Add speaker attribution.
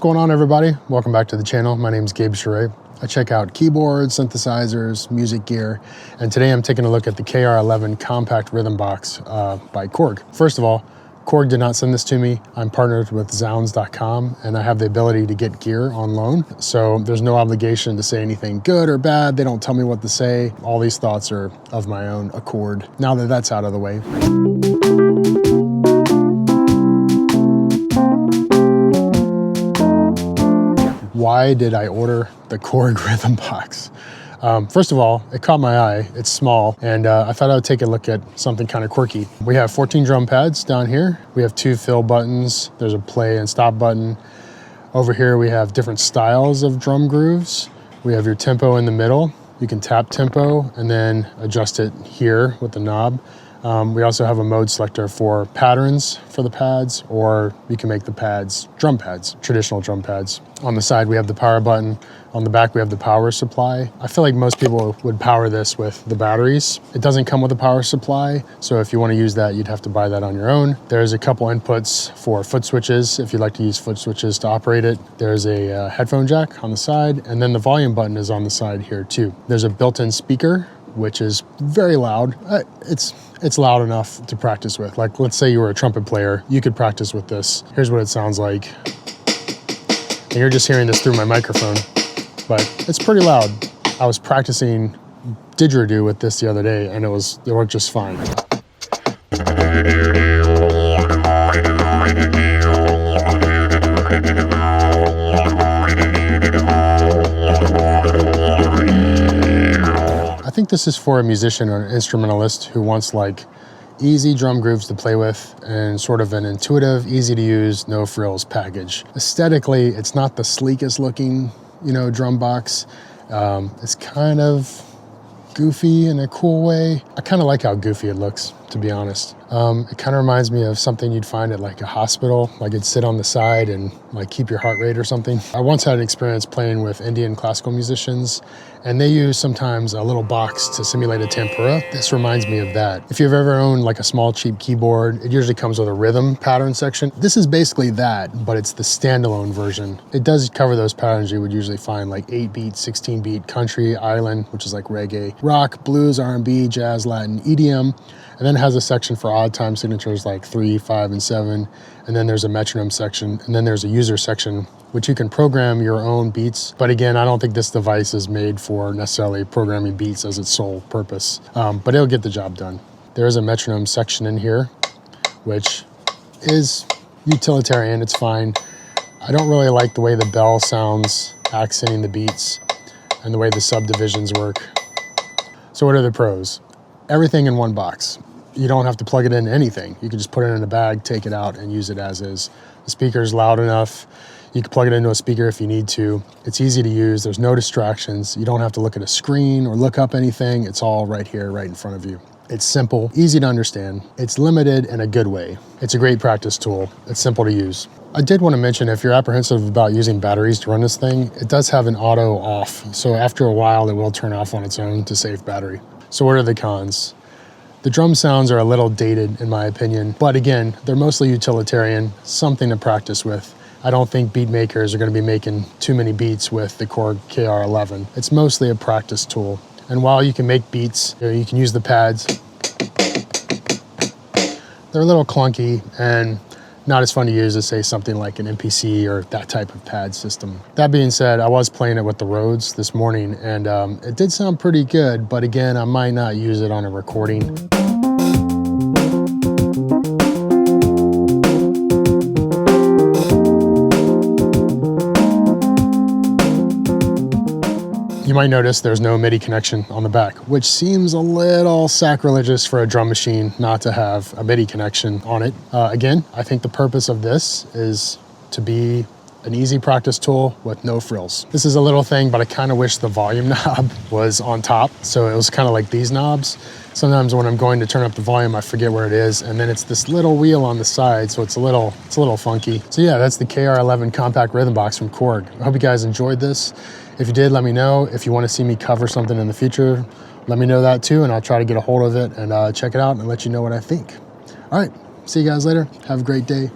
Speaker 1: going on, everybody? Welcome back to the channel. My name is Gabe Charay. I check out keyboards, synthesizers, music gear, and today I'm taking a look at the KR-11 compact rhythm box by Korg. First of all, Korg did not send this to me. I'm partnered with zounds.com and I have the ability to get gear on loan. So there's no obligation to say anything good or bad. They don't tell me what to say. All these thoughts are of my own accord. Now that that's out of the way. Why did I order the Korg rhythm box? First of all, it caught my eye. It's small, and I thought I would take a look at something kind of quirky. We have 14 drum pads down here. We have 2 fill buttons. There's a play and stop button. Over here, we have different styles of drum grooves. We have your tempo in the middle. You can tap tempo and then adjust it here with the knob. We also have a mode selector for patterns for the pads, or you can make the pads drum pads, traditional drum pads. On the side, we have the power button. On the back, we have the power supply. I feel like most people would power this with the batteries. It doesn't come with a power supply, so if you want to use that, you'd have to buy that on your own. There's a couple inputs for foot switches, if you'd like to use foot switches to operate it. There's a headphone jack on the side, and then the volume button is on the side here too. There's a built-in speaker, which is very loud. It's loud enough to practice with. Like, let's say you were a trumpet player, you could practice with this. Here's what it sounds like. And you're just hearing this through my microphone, but it's pretty loud. I was practicing didgeridoo with this the other day, and it worked just fine. I think this is for a musician or an instrumentalist who wants like easy drum grooves to play with and sort of an intuitive, easy to use, no frills package. Aesthetically, it's not the sleekest looking, drum box. It's kind of goofy in a cool way. I kind of like how goofy it looks, to be honest. It kind of reminds me of something you'd find at like a hospital, like it'd sit on the side and like keep your heart rate or something. I once had an experience playing with Indian classical musicians, and they use sometimes a little box to simulate a tempura. This reminds me of that. If you've ever owned like a small cheap keyboard, it usually comes with a rhythm pattern section. This is basically that, but it's the standalone version. It does cover those patterns you would usually find, like 8-beat, 16-beat, country, island, which is like reggae, rock, blues, R&B, jazz, Latin, EDM, and then it has a section for odd time signatures like 3, 5, and 7. And then there's a metronome section, and then there's a user section, which you can program your own beats. But again, I don't think this device is made for necessarily programming beats as its sole purpose, but it'll get the job done. There is a metronome section in here, which is utilitarian, it's fine. I don't really like the way the bell sounds accenting the beats and the way the subdivisions work. So what are the pros? Everything in one box. You don't have to plug it into anything. You can just put it in a bag, take it out, and use it as is. The speaker is loud enough. You can plug it into a speaker if you need to. It's easy to use. There's no distractions. You don't have to look at a screen or look up anything. It's all right here, right in front of you. It's simple, easy to understand. It's limited in a good way. It's a great practice tool. It's simple to use. I did want to mention, if you're apprehensive about using batteries to run this thing, it does have an auto off. So after a while, it will turn off on its own to save battery. So what are the cons? The drum sounds are a little dated in my opinion, but again, they're mostly utilitarian, something to practice with. I don't think beat makers are going to be making too many beats with the Korg KR-11. It's mostly a practice tool. And while you can make beats, you can use the pads. They're a little clunky and not as fun to use as, say, something like an MPC or that type of pad system. That being said, I was playing it with the Rhodes this morning, and it did sound pretty good, but again, I might not use it on a recording. You might notice there's no MIDI connection on the back, which seems a little sacrilegious for a drum machine not to have a MIDI connection on it. Again, I think the purpose of this is to be an easy practice tool with no frills. This is a little thing, but I kind of wish the volume knob was on top. So it was kind of like these knobs. Sometimes when I'm going to turn up the volume, I forget where it is. And then it's this little wheel on the side. So it's a little funky. So yeah, that's the KR-11 compact rhythm box from Korg. I hope you guys enjoyed this. If you did, let me know. If you want to see me cover something in the future, let me know that too. And I'll try to get a hold of it and check it out and let you know what I think. All right, see you guys later. Have a great day.